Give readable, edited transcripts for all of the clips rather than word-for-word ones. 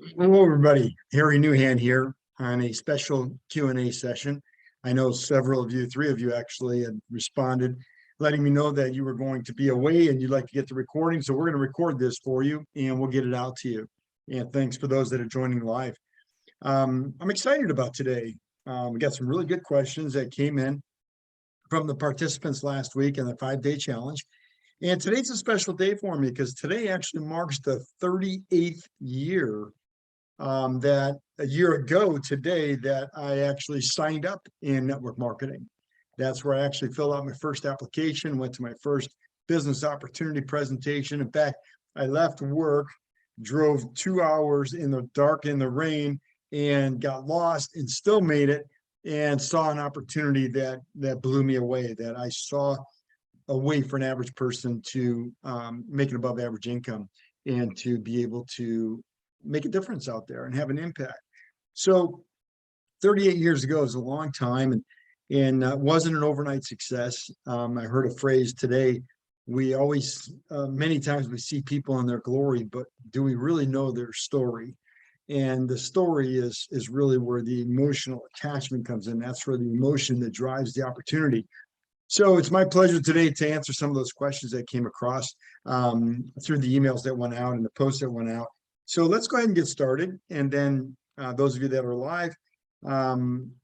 Hello, everybody. Harry Newhand here on a special Q&A session. I know several of you, three of you actually, had responded, letting me know that you were going to be away and you'd like to get the recording. So we're going to record this for you and we'll get it out to you. And thanks for those that are joining live. I'm excited about today. We got some really good questions that came in from the participants last week in the 5-day challenge. And today's a special day for me because today actually marks the 38th year that a year ago today that I actually signed up in network marketing. That's where I actually filled out my first application, went to my first business opportunity presentation. In fact, I left work, drove 2 hours in the dark in the rain and got lost and still made it and saw an opportunity that blew me away, that I saw a way for an average person to make an above average income and to be able to make a difference out there and have an impact. So 38 years ago is a long time, and wasn't an overnight success. I heard a phrase today. We always, many times we see people in their glory, but do we really know their story? And the story is really where the emotional attachment comes in. That's where the emotion that drives the opportunity. So it's my pleasure today to answer some of those questions that came across through the emails that went out and the posts that went out. So let's go ahead and get started. And then those of you that are live,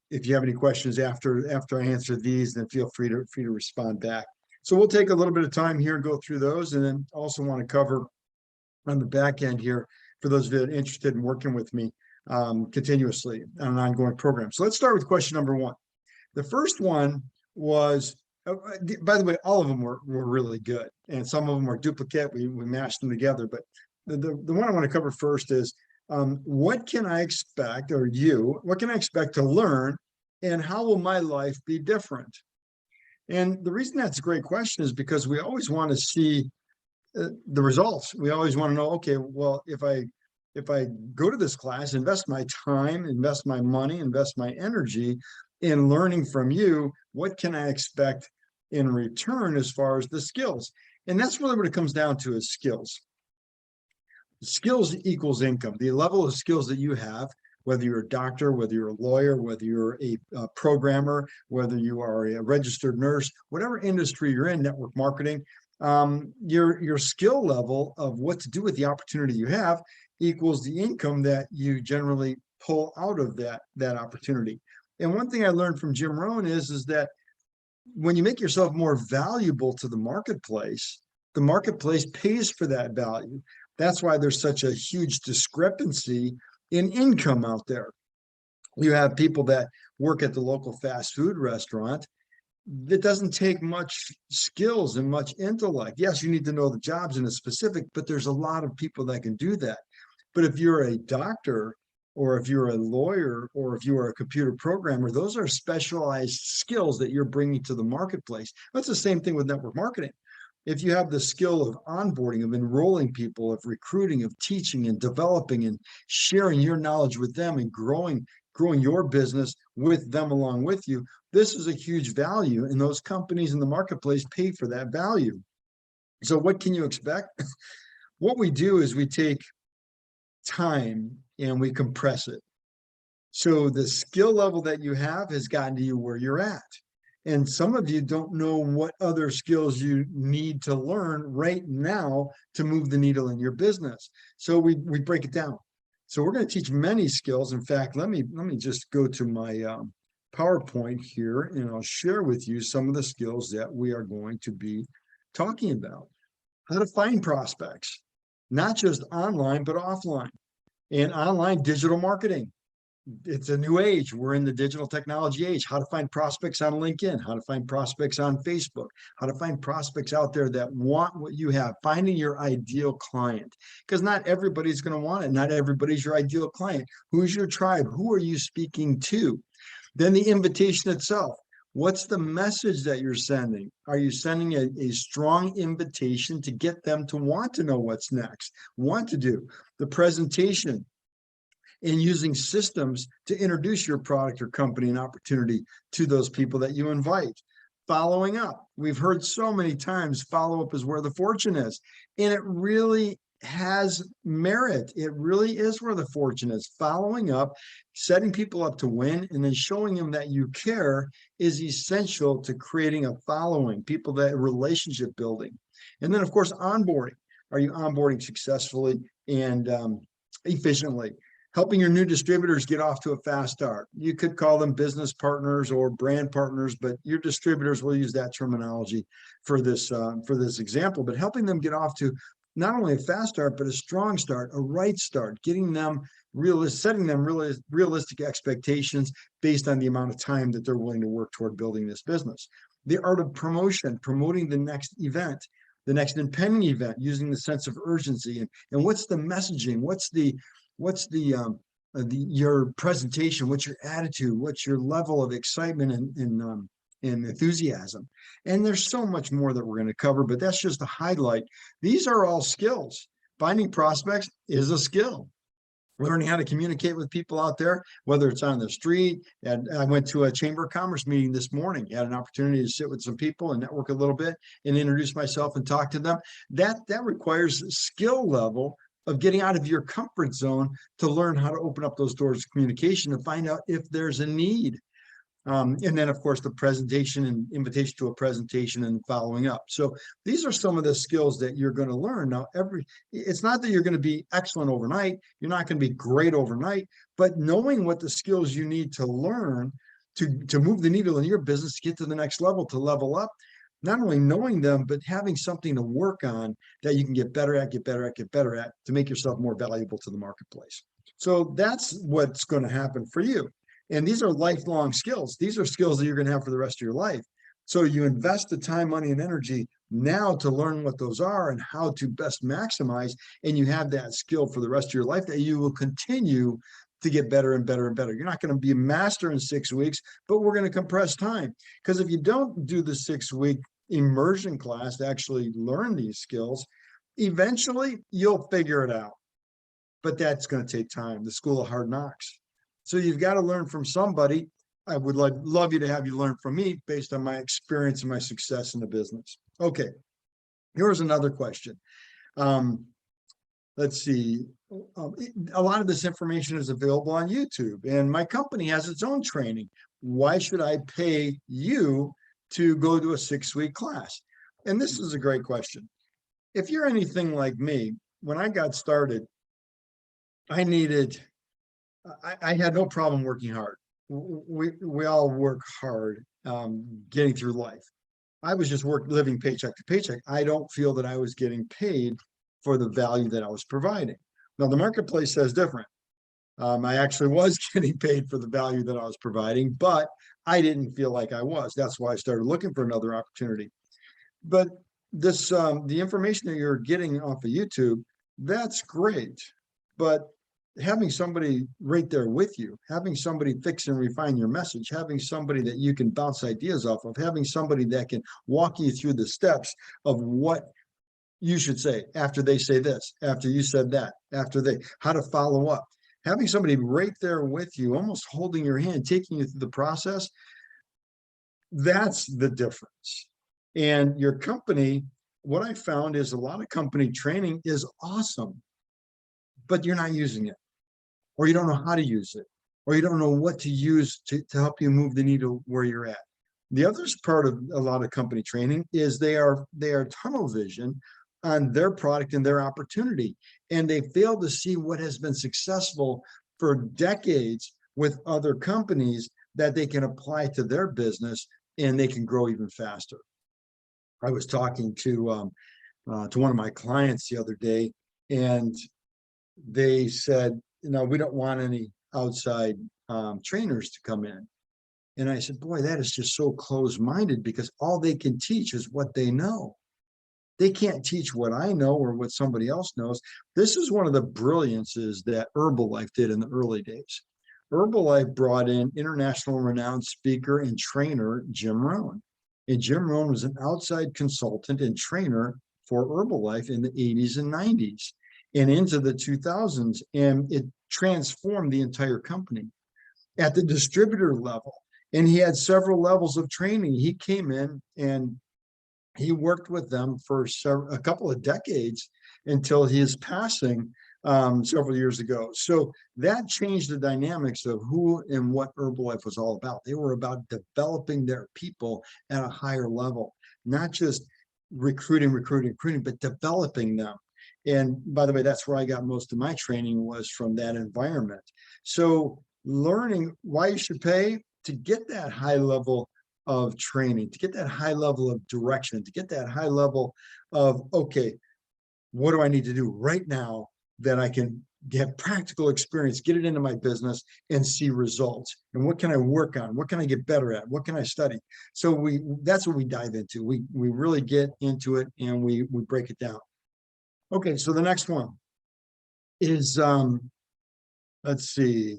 if you have any questions after I answer these, then feel free to respond back. So we'll take a little bit of time here and go through those, and then also want to cover on the back end here for those of you that are interested in working with me continuously on an ongoing program. So let's start with question number one. The first one was, by the way, all of them were really good, and some of them are duplicate. We mashed them together, but the one I want to cover first is what can I expect, or what can I expect to learn, and how will my life be different? And the reason that's a great question is because we always want to see the results. We always want to know, okay, well, if I go to this class, invest my time, invest my money, invest my energy in learning from you, what can I expect in return as far as the skills? And that's really what it comes down to, is skills. Skills equals income. The level of skills that you have, whether you're a doctor, whether you're a lawyer, whether you're a programmer, whether you are a registered nurse, whatever industry you're in, network marketing, your skill level of what to do with the opportunity you have equals the income that you generally pull out of that opportunity. And one thing I learned from Jim Rohn is that when you make yourself more valuable to the marketplace pays for that value. That's why there's such a huge discrepancy in income out there. You have people that work at the local fast food restaurant. It doesn't take much skills and much intellect. Yes, you need to know the jobs in a specific, but there's a lot of people that can do that. But if you're a doctor, or if you're a lawyer, or if you are a computer programmer, those are specialized skills that you're bringing to the marketplace. That's the same thing with network marketing. If you have the skill of onboarding, of enrolling people, of recruiting, of teaching and developing and sharing your knowledge with them and growing your business with them along with you, this is a huge value, and those companies in the marketplace pay for that value. So what can you expect? What we do is we take time and we compress it. So the skill level that you have has gotten to you where you're at. And some of you don't know what other skills you need to learn right now to move the needle in your business. So we break it down. So we're going to teach many skills. In fact, let me just go to my PowerPoint here, and I'll share with you some of the skills that we are going to be talking about. How to find prospects, not just online, but offline. And online digital marketing. It's a new age. We're in the digital technology age. How to find prospects on LinkedIn, how to find prospects on Facebook, how to find prospects out there that want what you have, finding your ideal client, because not everybody's going to want it. Not everybody's your ideal client. Who's your tribe? Who are you speaking to? Then the invitation itself. What's the message that you're sending? Are you sending a strong invitation to get them to want to know what's next, want to do? The presentation, and using systems to introduce your product or company and opportunity to those people that you invite. Following up. We've heard so many times, follow up is where the fortune is. And it really has merit. It really is where the fortune is. Following up, setting people up to win, and then showing them that you care is essential to creating a following, people that relationship building. And then, of course, onboarding. Are you onboarding successfully and efficiently? Helping your new distributors get off to a fast start. You could call them business partners or brand partners, but your distributors will use that terminology for this example. But helping them get off to not only a fast start, but a strong start, a right start, getting them setting them realistic expectations based on the amount of time that they're willing to work toward building this business. The art of promotion, promoting the next event, the next impending event, using the sense of urgency, and what's the messaging, what's your presentation, what's your attitude, what's your level of excitement and enthusiasm. And there's so much more that we're going to cover, but that's just a highlight. These are all skills. Finding prospects is a skill. Learning how to communicate with people out there, whether it's on the street. And I went to a Chamber of Commerce meeting this morning, had an opportunity to sit with some people and network a little bit and introduce myself and talk to them. That requires skill level of getting out of your comfort zone to learn how to open up those doors of communication and find out if there's a need. And then, of course, the presentation and invitation to a presentation and following up. So these are some of the skills that you're going to learn. Now, it's not that you're going to be excellent overnight. You're not going to be great overnight, but knowing what the skills you need to learn to move the needle in your business, to get to the next level, to level up, not only knowing them, but having something to work on that you can get better at to make yourself more valuable to the marketplace. So that's what's going to happen for you. And these are lifelong skills. These are skills that you're going to have for the rest of your life. So you invest the time, money, and energy now to learn what those are and how to best maximize. And you have that skill for the rest of your life that you will continue to get better and better and better. You're not going to be a master in 6 weeks, but we're going to compress time. Because if you don't do the 6-week immersion class to actually learn these skills, eventually you'll figure it out. But that's going to take time. The school of hard knocks. So you've got to learn from somebody. I would love you to have you learn from me based on my experience and my success in the business. Okay, here's another question. Let's see. A lot of this information is available on YouTube, and my company has its own training. Why should I pay you to go to a 6-week class? And this is a great question. If you're anything like me, when I got started, I had no problem working hard. We all work hard getting through life. I was just living paycheck to paycheck. I don't feel that I was getting paid for the value that I was providing. Now, the marketplace says different. I actually was getting paid for the value that I was providing, but I didn't feel like I was. That's why I started looking for another opportunity. But this, the information that you're getting off of YouTube, that's great. But having somebody right there with you, having somebody fix and refine your message, having somebody that you can bounce ideas off of, having somebody that can walk you through the steps of what you should say after they say this, after you said that, how to follow up. Having somebody right there with you, almost holding your hand, taking you through the process, that's the difference. And your company, what I found is a lot of company training is awesome, but you're not using it. Or you don't know how to use it, or you don't know what to use to help you move the needle where you're at. The other part of a lot of company training is they are tunnel vision on their product and their opportunity, and they fail to see what has been successful for decades with other companies that they can apply to their business, and they can grow even faster. I was talking to one of my clients the other day, and they said, we don't want any outside trainers to come in. And I said, boy, that is just so close-minded, because all they can teach is what they know. They can't teach what I know or what somebody else knows. This is one of the brilliances that Herbalife did in the early days. Herbalife brought in international renowned speaker and trainer, Jim Rohn. And Jim Rohn was an outside consultant and trainer for Herbalife in the 80s and 90s. And into the 2000s, and it transformed the entire company at the distributor level. And he had several levels of training. He came in and he worked with them for a couple of decades until his passing several years ago. So that changed the dynamics of who and what Herbalife was all about. They were about developing their people at a higher level, not just recruiting, but developing them. And by the way, that's where I got most of my training, was from that environment. So learning why you should pay to get that high level of training, to get that high level of direction, to get that high level of, okay, what do I need to do right now that I can get practical experience, get it into my business and see results? And what can I work on? What can I get better at? What can I study? So that's what we dive into. We really get into it and we break it down. Okay, so the next one is, let's see.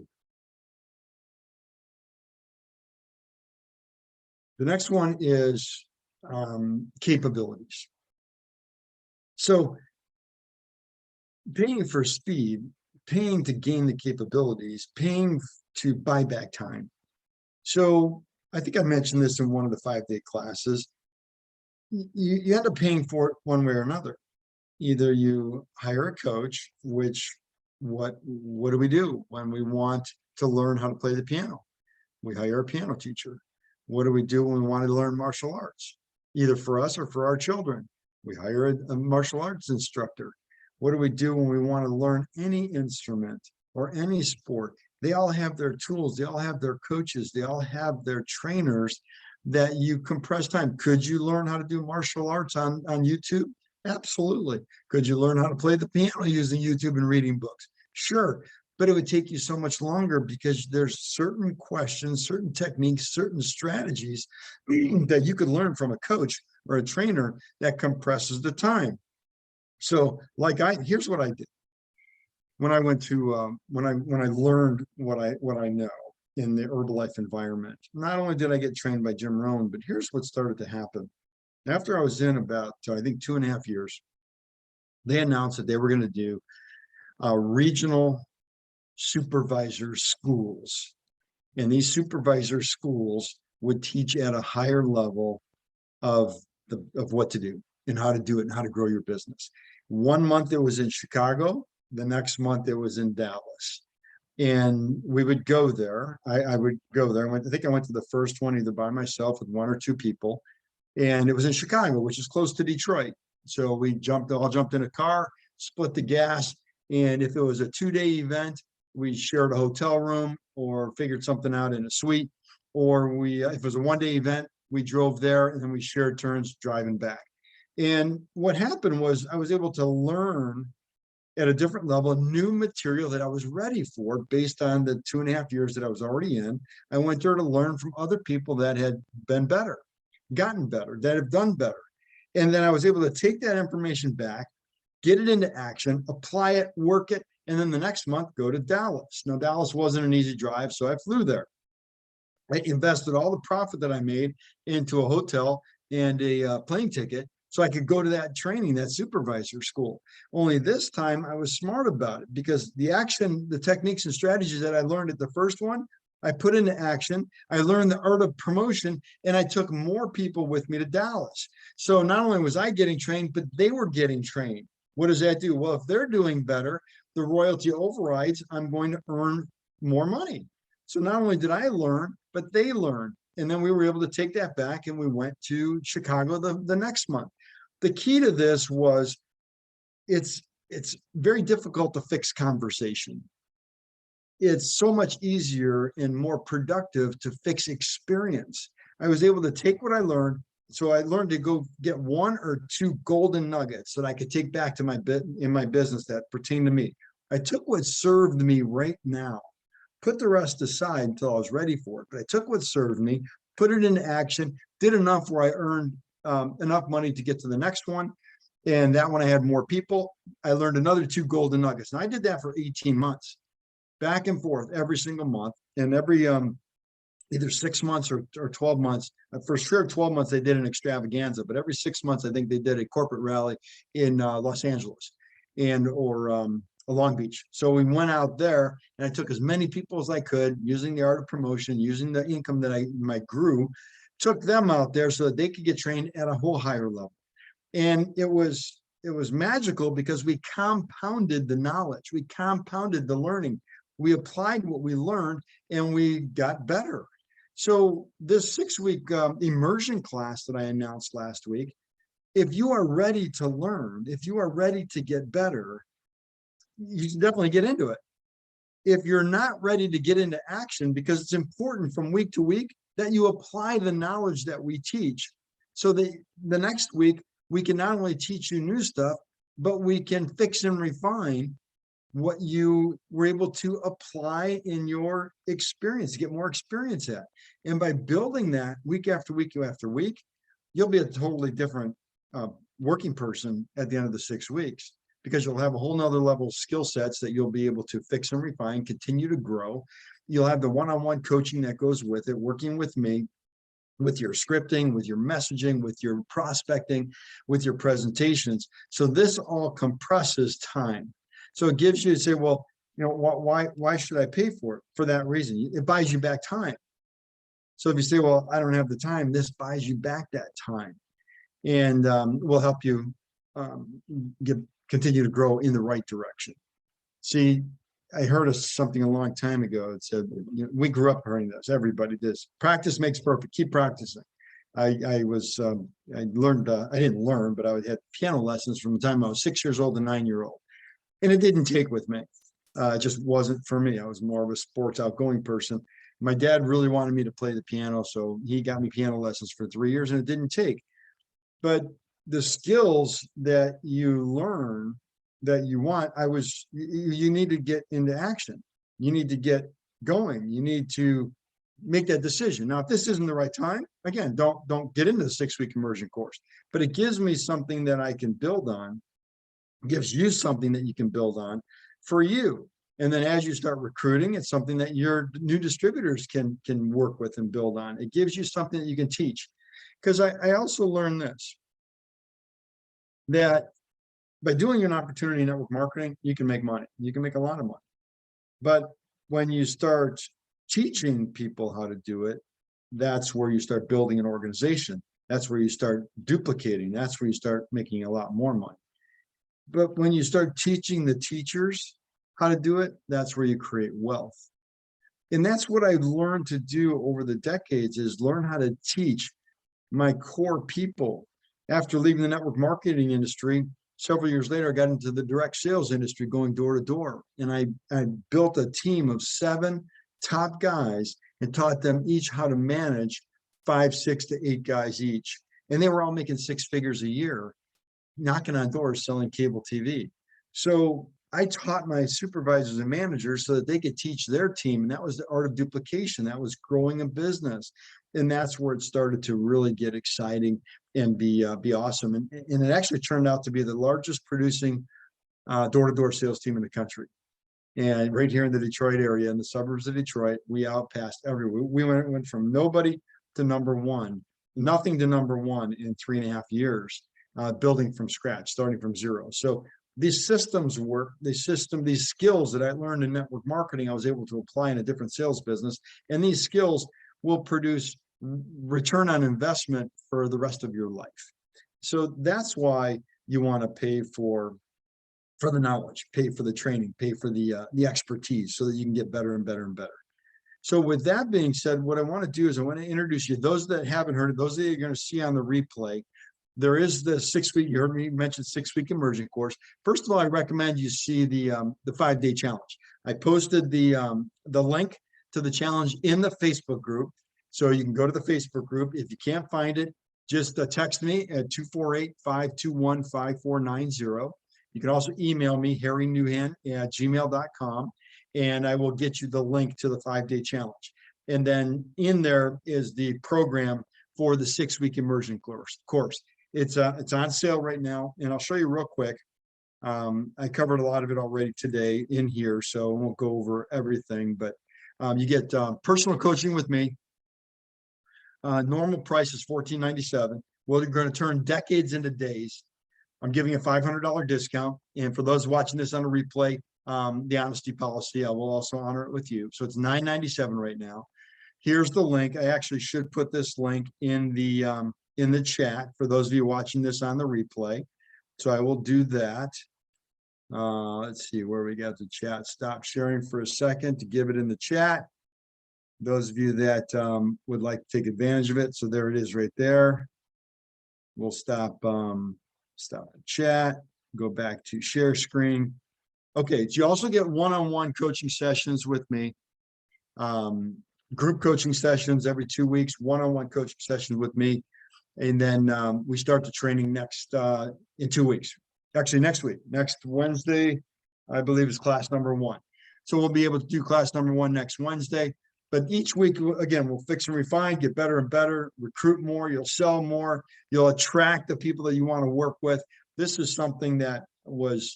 The next one is capabilities. So paying for speed, paying to gain the capabilities, paying to buy back time. So I think I mentioned this in one of the 5-day classes. You end up paying for it one way or another. Either you hire a coach, which what do we do when we want to learn how to play the piano? We hire a piano teacher. What do we do when we want to learn martial arts? Either for us or for our children. We hire a martial arts instructor. What do we do when we want to learn any instrument or any sport? They all have their tools. They all have their coaches. They all have their trainers that you compress time. Could you learn how to do martial arts on YouTube? Absolutely. Could you learn how to play the piano using YouTube and reading books? Sure. But it would take you so much longer because there's certain questions, certain techniques, certain strategies that you could learn from a coach or a trainer that compresses the time. So here's what I did when I went to, when I learned what I know in the Herbalife environment. Not only did I get trained by Jim Rohn, but here's what started to happen. After I was in about, I think 2.5 years, they announced that they were going to do regional supervisor schools. And these supervisor schools would teach at a higher level of what to do and how to do it and how to grow your business. 1 month it was in Chicago. The next month it was in Dallas. And we would go there. I would go there. I think I went to the first one either by myself with 1 or 2 people. And it was in Chicago, which is close to Detroit. So we all jumped in a car, split the gas. And if it was a 2-day event, we shared a hotel room or figured something out in a suite. Or if it was a 1-day event, we drove there and then we shared turns driving back. And what happened was I was able to learn at a different level, new material that I was ready for based on the 2.5 years that I was already in. I went there to learn from other people that had been better, gotten better, that have done better. And then I was able to take that information back, get it into action, apply it, work it, and then the next month go to Dallas. Now, Dallas wasn't an easy drive, so I flew there. I invested all the profit that I made into a hotel and a plane ticket so I could go to that training, that supervisor school. Only this time I was smart about it because the techniques and strategies that I learned at the first one, I put into action. I learned the art of promotion and I took more people with me to Dallas. So not only was I getting trained, but they were getting trained. What does that do? Well, if they're doing better, the royalty overrides, I'm going to earn more money. So not only did I learn, but they learned. And then we were able to take that back and we went to Chicago the next month. The key to this was it's very difficult to fix conversation. It's so much easier and more productive to fix experience. I was able to take what I learned. So I learned to go get 1 or 2 golden nuggets that I could take back to in my business that pertain to me. I took what served me right now, put the rest aside until I was ready for it. But I took what served me, put it into action, did enough where I earned enough money to get to the next one. And that one I had more people. I learned another 2 golden nuggets. And I did that for 18 months, back and forth every single month. And every either 6 months or 12 months, for sure 12 months they did an extravaganza, but every 6 months I think they did a corporate rally in Los Angeles or Long Beach. So we went out there and I took as many people as I could using the art of promotion, using the income that I grew, took them out there so that they could get trained at a whole higher level. And it was it was magical because we compounded the knowledge, we compounded the learning, we applied what we learned, and we got better. So this 6-week immersion class that I announced last week, if you are ready to learn, if you are ready to get better, you should definitely get into it. If you're not ready to get into action, because it's important from week to week that you apply the knowledge that we teach, so that the next week we can not only teach you new stuff, but we can fix and refine what you were able to apply in your experience, get more experience at. And by building that week after week after week, you'll be a totally different working person at the end of the 6 weeks, because you'll have a whole nother level of skill sets that you'll be able to fix and refine, continue to grow. You'll have the one-on-one coaching that goes with it, working with me, with your scripting, with your messaging, with your prospecting, with your presentations. So this all compresses time. So it gives you to say, well, you know, why should I pay for it? For that reason, it buys you back time. So if you say, well, I don't have the time, this buys you back that time, and will help you continue to grow in the right direction. See, I heard something a long time ago. It said, you know, we grew up hearing this. Everybody does. Practice makes perfect. Keep practicing. I learned. I didn't learn, but I had piano lessons from the time I was 6 years old to 9-year-old, and it didn't take with me. It just wasn't for me. I was more of a sports outgoing person. My dad really wanted me to play the piano, so he got me piano lessons for 3 years, and it didn't take. But the skills that you learn that you want, you need to get into action. You need to get going. You need to make that decision. Now, if this isn't the right time, again, don't get into the 6-week immersion course, but it gives me something that I can build on, gives you something that you can build on for you. And then as you start recruiting, it's something that your new distributors can work with and build on. It gives you something that you can teach. Because I also learned this, that by doing an opportunity network marketing, you can make money. You can make a lot of money. But when you start teaching people how to do it, that's where you start building an organization. That's where you start duplicating. That's where you start making a lot more money. But when you start teaching the teachers how to do it, that's where you create wealth. And that's what I've learned to do over the decades, is learn how to teach my core people. After leaving the network marketing industry, several years later, I got into the direct sales industry, going door to door. And I built a team of 7 top guys and taught them each how to manage 5, 6 to 8 guys each. And they were all making 6 figures a year, knocking on doors, selling cable TV. So I taught my supervisors and managers so that they could teach their team. And that was the art of duplication. That was growing a business. And that's where it started to really get exciting and be awesome. And it actually turned out to be the largest producing door-to-door sales team in the country. And right here in the Detroit area, in the suburbs of Detroit, we outpassed everyone. We went from nobody to number one, nothing to number one in 3.5 years, building from scratch, starting from zero. So these systems work, these skills that I learned in network marketing, I was able to apply in a different sales business. And these skills will produce return on investment for the rest of your life. So that's why you want to pay for the knowledge, pay for the training, pay for the expertise, so that you can get better and better and better. So with that being said, what I want to do is I want to introduce you, those that haven't heard it, those that you're going to see on the replay. There is the 6-week, you heard me mention 6-week immersion course. First of all, I recommend you see the 5-day challenge. I posted the link to the challenge in the Facebook group. So you can go to the Facebook group. If you can't find it, just text me at 248-521-5490. You can also email me, harrynewhan@gmail.com, and I will get you the link to the 5-day challenge. And then in there is the program for the 6-week immersion course. It's on sale right now, and I'll show you real quick. I covered a lot of it already today in here, so I won't go over everything, but you get personal coaching with me. Normal price is $14.97. Well, you're going to turn decades into days. I'm giving a $500 discount. And for those watching this on a replay, the honesty policy, I will also honor it with you. So it's $9.97 right now. Here's the link. I actually should put this link in the chat for those of you watching this on the replay. So I will do that. Let's see where we got the chat. Stop sharing for a second to give it in the chat. Those of you that would like to take advantage of it. So there it is right there. We'll stop the chat, go back to share screen. Okay, so you also get one-on-one coaching sessions with me. Group coaching sessions every 2 weeks, one-on-one coaching sessions with me. And then we start the training next in 2 weeks. Actually, next week, next Wednesday, I believe is class number 1. So we'll be able to do class number 1 next Wednesday. But each week, again, we'll fix and refine, get better and better, recruit more, you'll sell more, you'll attract the people that you want to work with. This is something that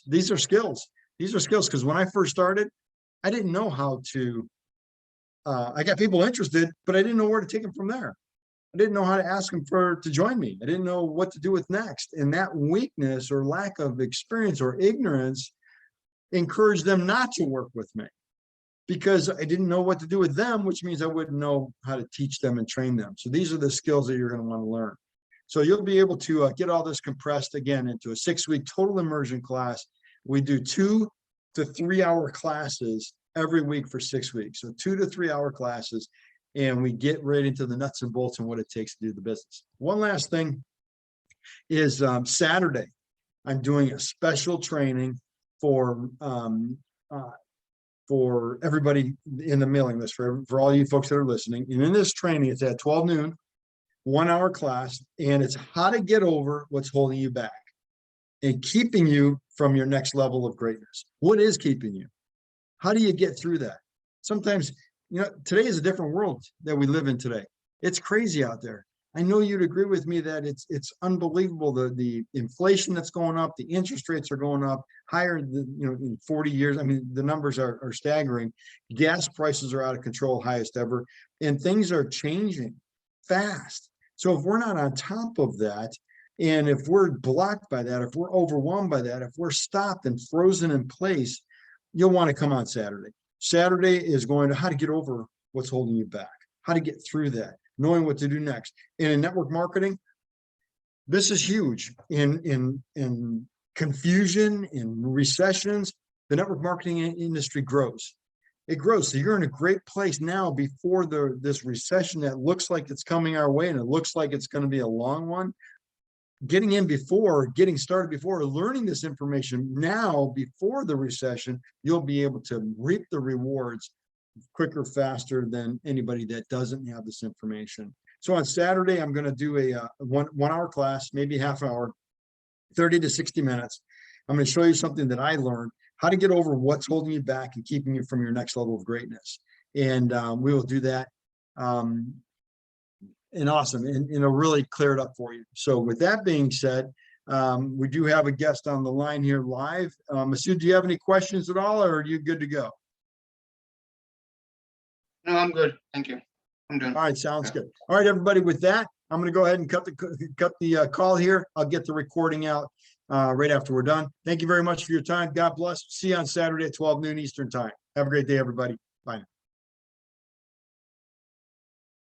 these are skills. These are skills, because when I first started, I didn't know how to, I got people interested, but I didn't know where to take them from there. I didn't know how to ask them to join me. I didn't know what to do with next. And that weakness or lack of experience or ignorance encouraged them not to work with me, because I didn't know what to do with them, which means I wouldn't know how to teach them and train them. So these are the skills that you're going to want to learn. So you'll be able to get all this compressed again into a 6-week total immersion class. We do 2 to 3 hour classes every week for 6 weeks. So 2 to 3 hour classes, and we get right into the nuts and bolts and what it takes to do the business. One last thing is Saturday, I'm doing a special training for everybody in the mailing list, for all you folks that are listening. And in this training, it's at 12 noon, 1 hour class, and it's how to get over what's holding you back and keeping you from your next level of greatness. What is keeping you? How do you get through that? Sometimes, today is a different world that we live in today. It's crazy out there. I know you'd agree with me that it's unbelievable, the inflation that's going up, the interest rates are going up higher than, in 40 years. I mean, the numbers are staggering. Gas prices are out of control, highest ever, and things are changing fast. So if we're not on top of that, and if we're blocked by that, if we're overwhelmed by that, if we're stopped and frozen in place, you'll want to come on Saturday. Saturday is going to how to get over what's holding you back, how to get through that, knowing what to do next. And in network marketing, this is huge. In confusion, in recessions, the network marketing industry grows. It grows. So you're in a great place now before this recession that looks like it's coming our way, and it looks like it's going to be a long one. Getting in before, getting started before, learning this information now before the recession, you'll be able to reap the rewards quicker, faster than anybody that doesn't have this information. So on Saturday, I'm going to do a one hour class, maybe half hour, 30 to 60 minutes. I'm going to show you something that I learned, how to get over what's holding you back and keeping you from your next level of greatness. And we will do that. And awesome, and it'll really clear it up for you. So with that being said, we do have a guest on the line here live. Masood, do you have any questions at all, or are you good to go? No, I'm good. Thank you. I'm done. All right, sounds good. All right, everybody, with that, I'm going to go ahead and cut the call here. I'll get the recording out right after we're done. Thank you very much for your time. God bless. See you on Saturday at 12 noon Eastern time. Have a great day, everybody. Bye.